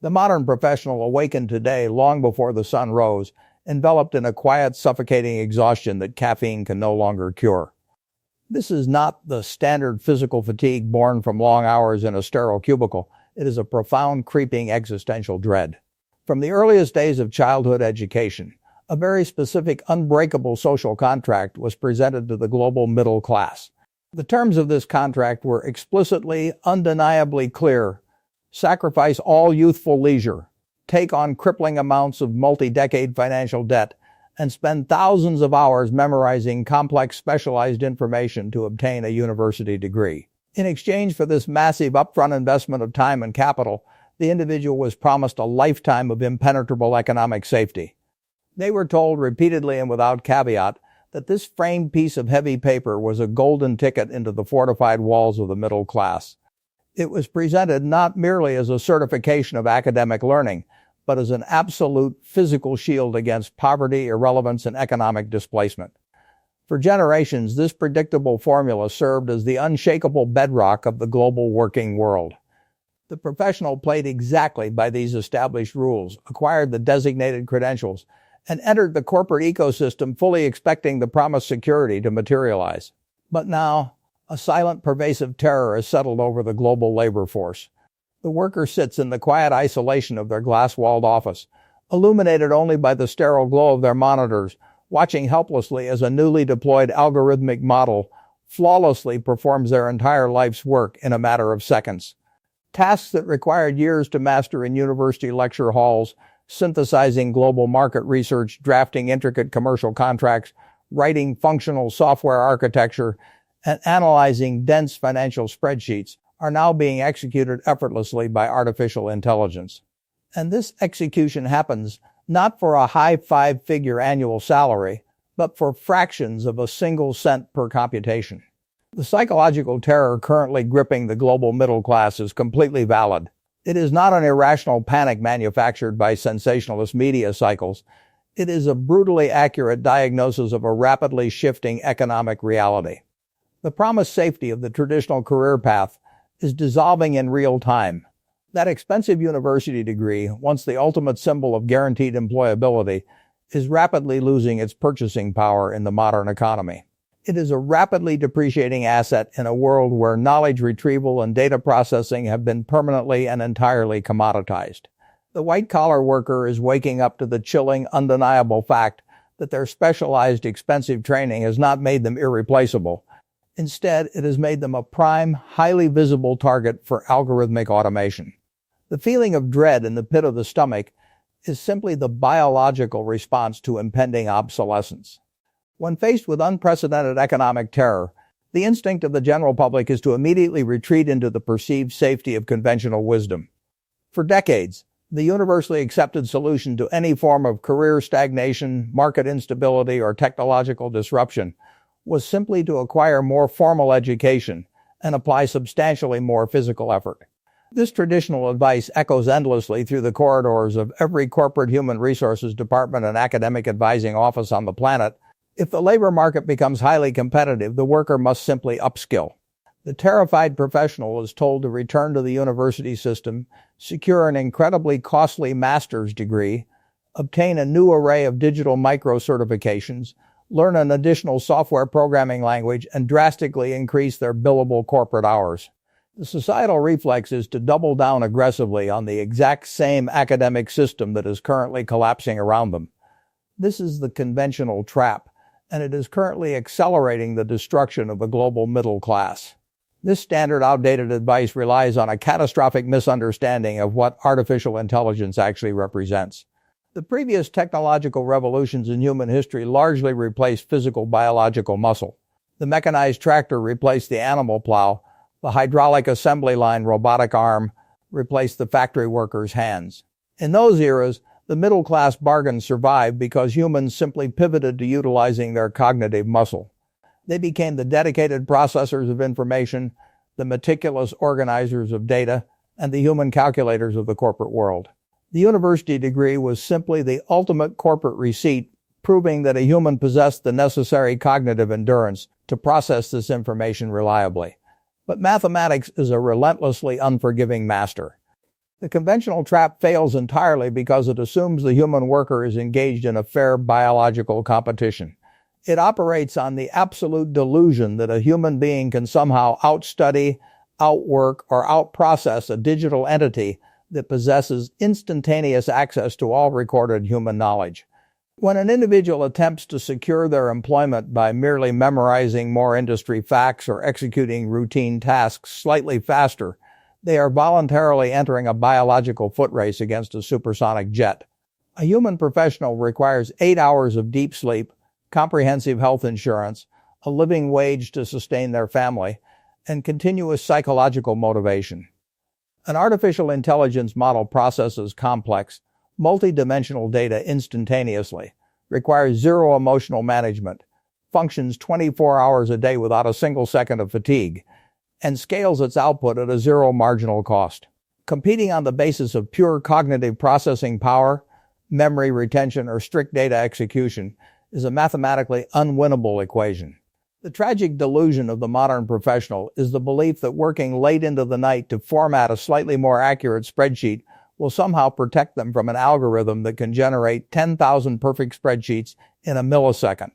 The modern professional awakened today long before the sun rose, enveloped in a quiet, suffocating exhaustion that caffeine can no longer cure. This is not the standard physical fatigue born from long hours in a sterile cubicle. It is a profound, creeping existential dread. From the earliest days of childhood education, a very specific, unbreakable social contract was presented to the global middle class. The terms of this contract were explicitly, undeniably clear. Sacrifice all youthful leisure, take on crippling amounts of multi-decade financial debt, and spend thousands of hours memorizing complex specialized information to obtain a university degree. In exchange for this massive upfront investment of time and capital, the individual was promised a lifetime of impenetrable economic safety. They were told repeatedly and without caveat that this framed piece of heavy paper was a golden ticket into the fortified walls of the middle class. It was presented not merely as a certification of academic learning, but as an absolute physical shield against poverty, irrelevance, and economic displacement. For generations, this predictable formula served as the unshakable bedrock of the global working world. The professional played exactly by these established rules, acquired the designated credentials, and entered the corporate ecosystem fully expecting the promised security to materialize. But now, a silent, pervasive terror has settled over the global labor force. The worker sits in the quiet isolation of their glass-walled office, illuminated only by the sterile glow of their monitors, watching helplessly as a newly deployed algorithmic model flawlessly performs their entire life's work in a matter of seconds. Tasks that required years to master in university lecture halls, synthesizing global market research, drafting intricate commercial contracts, writing functional software architecture, and analyzing dense financial spreadsheets, are now being executed effortlessly by artificial intelligence. And this execution happens not for a high five-figure annual salary, but for fractions of a single cent per computation. The psychological terror currently gripping the global middle class is completely valid. It is not an irrational panic manufactured by sensationalist media cycles. It is a brutally accurate diagnosis of a rapidly shifting economic reality. The promised safety of the traditional career path is dissolving in real time. That expensive university degree, once the ultimate symbol of guaranteed employability, is rapidly losing its purchasing power in the modern economy. It is a rapidly depreciating asset in a world where knowledge retrieval and data processing have been permanently and entirely commoditized. The white-collar worker is waking up to the chilling, undeniable fact that their specialized, expensive training has not made them irreplaceable. Instead, it has made them a prime, highly visible target for algorithmic automation. The feeling of dread in the pit of the stomach is simply the biological response to impending obsolescence. When faced with unprecedented economic terror, the instinct of the general public is to immediately retreat into the perceived safety of conventional wisdom. For decades, the universally accepted solution to any form of career stagnation, market instability, or technological disruption was simply to acquire more formal education and apply substantially more physical effort. This traditional advice echoes endlessly through the corridors of every corporate human resources department and academic advising office on the planet. If the labor market becomes highly competitive, the worker must simply upskill. The terrified professional is told to return to the university system, secure an incredibly costly master's degree, obtain a new array of digital micro-certifications, learn an additional software programming language, and drastically increase their billable corporate hours. The societal reflex is to double down aggressively on the exact same academic system that is currently collapsing around them. This is the conventional trap, and it is currently accelerating the destruction of the global middle class. This standard outdated advice relies on a catastrophic misunderstanding of what artificial intelligence actually represents. The previous technological revolutions in human history largely replaced physical biological muscle. The mechanized tractor replaced the animal plow. The hydraulic assembly line robotic arm replaced the factory worker's hands. In those eras, the middle-class bargain survived because humans simply pivoted to utilizing their cognitive muscle. They became the dedicated processors of information, the meticulous organizers of data, and the human calculators of the corporate world. The university degree was simply the ultimate corporate receipt, proving that a human possessed the necessary cognitive endurance to process this information reliably. But mathematics is a relentlessly unforgiving master. The conventional trap fails entirely because it assumes the human worker is engaged in a fair biological competition. It operates on the absolute delusion that a human being can somehow outstudy, outwork, or outprocess a digital entity that possesses instantaneous access to all recorded human knowledge. When an individual attempts to secure their employment by merely memorizing more industry facts or executing routine tasks slightly faster, they are voluntarily entering a biological foot race against a supersonic jet. A human professional requires 8 hours of deep sleep, comprehensive health insurance, a living wage to sustain their family, and continuous psychological motivation. An artificial intelligence model processes complex, multidimensional data instantaneously, requires zero emotional management, functions 24 hours a day without a single second of fatigue, and scales its output at a zero marginal cost. Competing on the basis of pure cognitive processing power, memory retention, or strict data execution is a mathematically unwinnable equation. The tragic delusion of the modern professional is the belief that working late into the night to format a slightly more accurate spreadsheet will somehow protect them from an algorithm that can generate 10,000 perfect spreadsheets in a millisecond.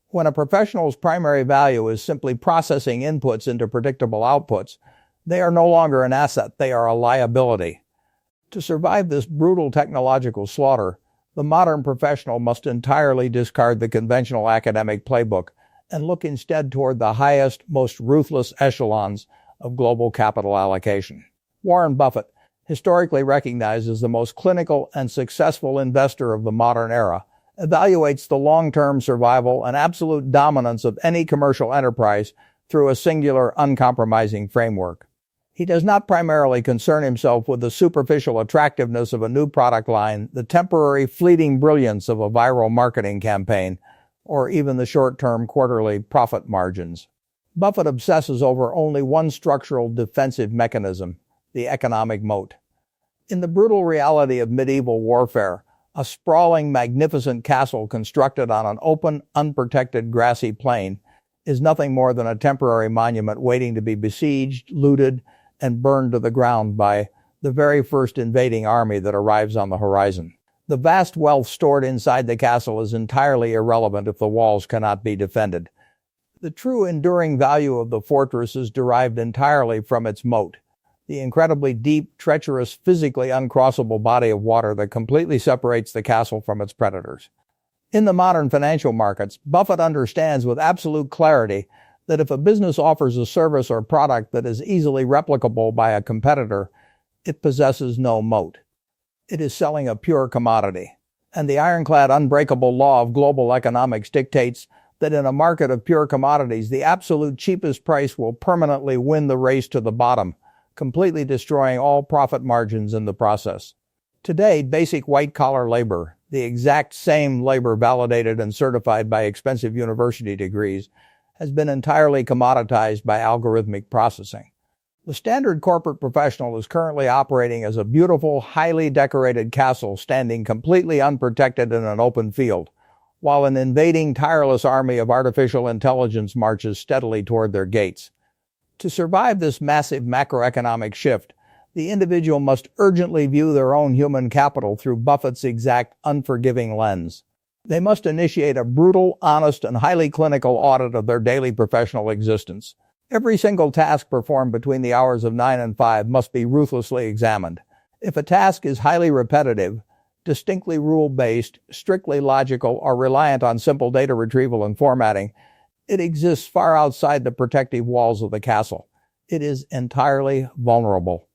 When a professional's primary value is simply processing inputs into predictable outputs, they are no longer an asset, they are a liability. To survive this brutal technological slaughter, the modern professional must entirely discard the conventional academic playbook and look instead toward the highest, most ruthless echelons of global capital allocation. Warren Buffett, historically recognized as the most clinical and successful investor of the modern era, evaluates the long-term survival and absolute dominance of any commercial enterprise through a singular, uncompromising framework. He does not primarily concern himself with the superficial attractiveness of a new product line, the temporary fleeting brilliance of a viral marketing campaign, or even the short-term quarterly profit margins. Buffett obsesses over only one structural defensive mechanism, the economic moat. In the brutal reality of medieval warfare, a sprawling, magnificent castle constructed on an open, unprotected, grassy plain is nothing more than a temporary monument waiting to be besieged, looted, and burned to the ground by the very first invading army that arrives on the horizon. The vast wealth stored inside the castle is entirely irrelevant if the walls cannot be defended. The true enduring value of the fortress is derived entirely from its moat, the incredibly deep, treacherous, physically uncrossable body of water that completely separates the castle from its predators. In the modern financial markets, Buffett understands with absolute clarity that if a business offers a service or product that is easily replicable by a competitor, it possesses no moat. It is selling a pure commodity. And the ironclad, unbreakable law of global economics dictates that in a market of pure commodities, the absolute cheapest price will permanently win the race to the bottom, completely destroying all profit margins in the process. Today, basic white-collar labor, the exact same labor validated and certified by expensive university degrees, has been entirely commoditized by algorithmic processing. The standard corporate professional is currently operating as a beautiful, highly decorated castle standing completely unprotected in an open field, while an invading, tireless army of artificial intelligence marches steadily toward their gates. To survive this massive macroeconomic shift, the individual must urgently view their own human capital through Buffett's exact unforgiving lens. They must initiate a brutal, honest, and highly clinical audit of their daily professional existence. Every single task performed between the hours of 9 and 5 must be ruthlessly examined. If a task is highly repetitive, distinctly rule-based, strictly logical, or reliant on simple data retrieval and formatting, it exists far outside the protective walls of the castle. It is entirely vulnerable.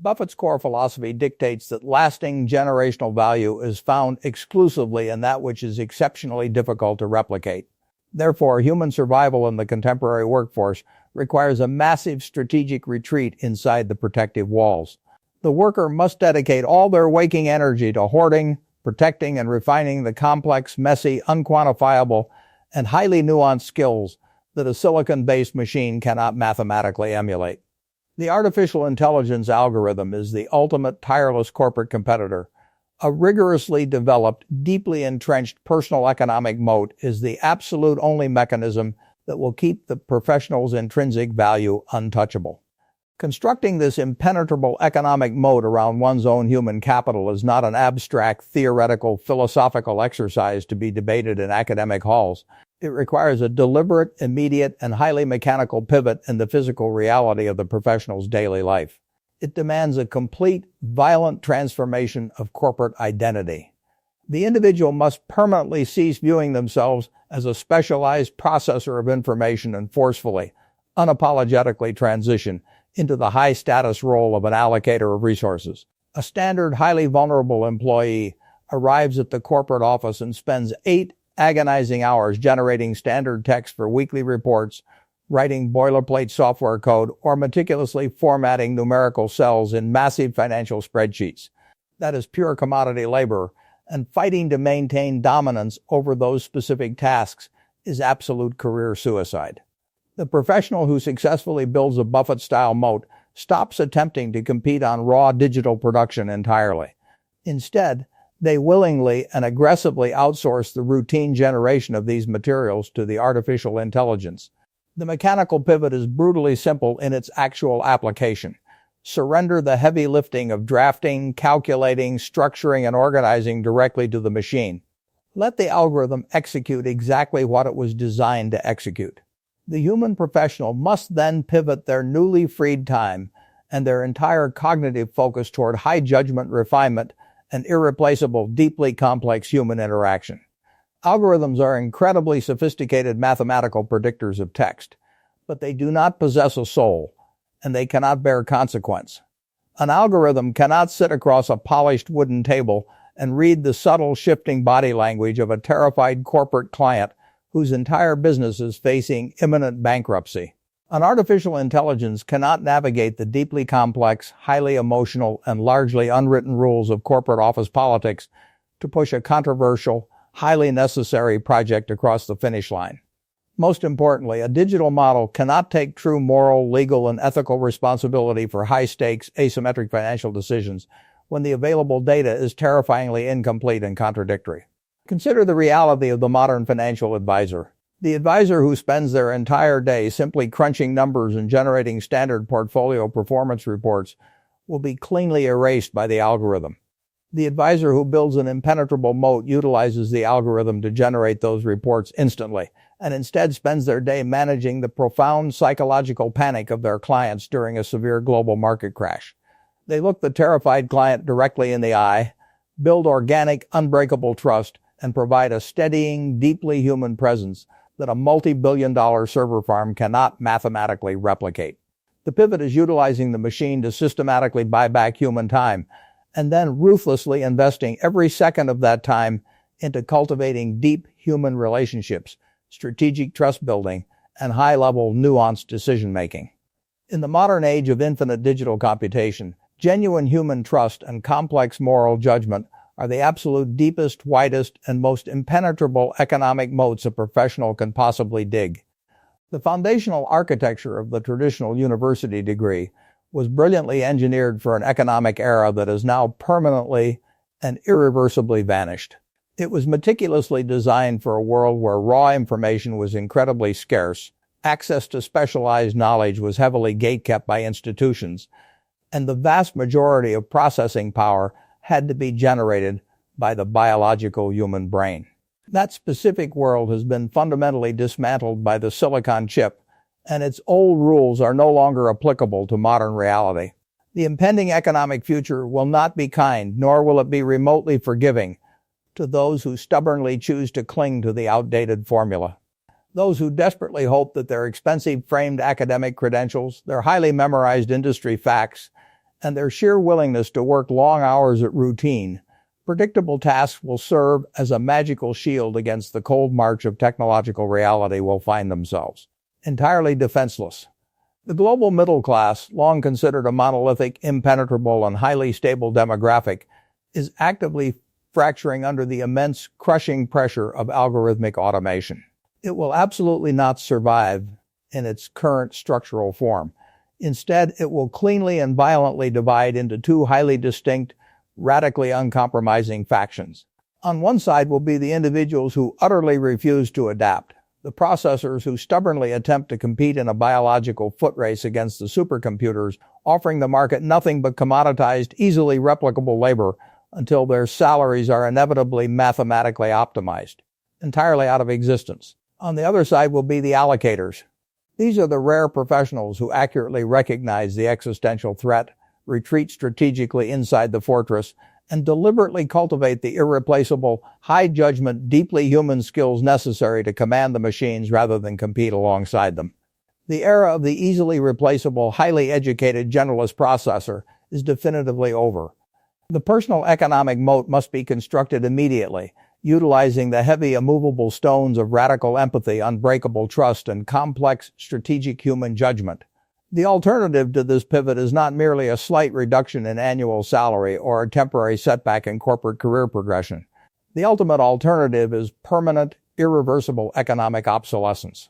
Buffett's core philosophy dictates that lasting generational value is found exclusively in that which is exceptionally difficult to replicate. Therefore, human survival in the contemporary workforce requires a massive strategic retreat inside the protective walls. The worker must dedicate all their waking energy to hoarding, protecting, and refining the complex, messy, unquantifiable, and highly nuanced skills that a silicon-based machine cannot mathematically emulate. The artificial intelligence algorithm is the ultimate tireless corporate competitor. A rigorously developed, deeply entrenched personal economic moat is the absolute only mechanism that will keep the professional's intrinsic value untouchable. Constructing this impenetrable economic moat around one's own human capital is not an abstract, theoretical, philosophical exercise to be debated in academic halls. It requires a deliberate, immediate, and highly mechanical pivot in the physical reality of the professional's daily life. It demands a complete, violent transformation of corporate identity. The individual must permanently cease viewing themselves as a specialized processor of information and forcefully, unapologetically transition into the high-status role of an allocator of resources. A standard, highly vulnerable employee arrives at the corporate office and spends 8 agonizing hours generating standard text for weekly reports, writing boilerplate software code, or meticulously formatting numerical cells in massive financial spreadsheets. That is pure commodity labor, and fighting to maintain dominance over those specific tasks is absolute career suicide. The professional who successfully builds a Buffett-style moat stops attempting to compete on raw digital production entirely. Instead, they willingly and aggressively outsource the routine generation of these materials to the artificial intelligence. The mechanical pivot is brutally simple in its actual application. Surrender the heavy lifting of drafting, calculating, structuring, and organizing directly to the machine. Let the algorithm execute exactly what it was designed to execute. The human professional must then pivot their newly freed time and their entire cognitive focus toward high judgment refinement and irreplaceable, deeply complex human interaction. Algorithms are incredibly sophisticated mathematical predictors of text, but they do not possess a soul, and they cannot bear consequence. An algorithm cannot sit across a polished wooden table and read the subtle, shifting body language of a terrified corporate client whose entire business is facing imminent bankruptcy. An artificial intelligence cannot navigate the deeply complex, highly emotional, and largely unwritten rules of corporate office politics to push a controversial, highly necessary project across the finish line. Most importantly, a digital model cannot take true moral, legal, and ethical responsibility for high-stakes, asymmetric financial decisions when the available data is terrifyingly incomplete and contradictory. Consider the reality of the modern financial advisor. The advisor who spends their entire day simply crunching numbers and generating standard portfolio performance reports will be cleanly erased by the algorithm. The advisor who builds an impenetrable moat utilizes the algorithm to generate those reports instantly, and instead spends their day managing the profound psychological panic of their clients during a severe global market crash. They look the terrified client directly in the eye, build organic, unbreakable trust, and provide a steadying, deeply human presence that a multi-billion-dollar server farm cannot mathematically replicate. The pivot is utilizing the machine to systematically buy back human time, and then ruthlessly investing every second of that time into cultivating deep human relationships, strategic trust building, and high-level, nuanced decision-making. In the modern age of infinite digital computation, genuine human trust and complex moral judgment are the absolute deepest, widest, and most impenetrable economic moats a professional can possibly dig. The foundational architecture of the traditional university degree was brilliantly engineered for an economic era that has now permanently and irreversibly vanished. It was meticulously designed for a world where raw information was incredibly scarce, access to specialized knowledge was heavily gatekept by institutions, and the vast majority of processing power had to be generated by the biological human brain. That specific world has been fundamentally dismantled by the silicon chip, and its old rules are no longer applicable to modern reality. The impending economic future will not be kind, nor will it be remotely forgiving to those who stubbornly choose to cling to the outdated formula. Those who desperately hope that their expensive framed academic credentials, their highly memorized industry facts, and their sheer willingness to work long hours at routine, predictable tasks will serve as a magical shield against the cold march of technological reality will find themselves entirely defenseless. The global middle class, long considered a monolithic, impenetrable, and highly stable demographic, is actively fracturing under the immense, crushing pressure of algorithmic automation. It will absolutely not survive in its current structural form. Instead, it will cleanly and violently divide into two highly distinct, radically uncompromising factions. On one side will be the individuals who utterly refuse to adapt, The processors who stubbornly attempt to compete in a biological foot race against the supercomputers, offering the market nothing but commoditized, easily replicable labor until their salaries are inevitably mathematically optimized, entirely out of existence. On the other side will be the allocators. These are the rare professionals who accurately recognize the existential threat, retreat strategically inside the fortress, and deliberately cultivate the irreplaceable, high-judgment, deeply human skills necessary to command the machines rather than compete alongside them. The era of the easily replaceable, highly educated generalist processor is definitively over. The personal economic moat must be constructed immediately, utilizing the heavy, immovable stones of radical empathy, unbreakable trust, and complex, strategic human judgment. The alternative to this pivot is not merely a slight reduction in annual salary or a temporary setback in corporate career progression. The ultimate alternative is permanent, irreversible economic obsolescence.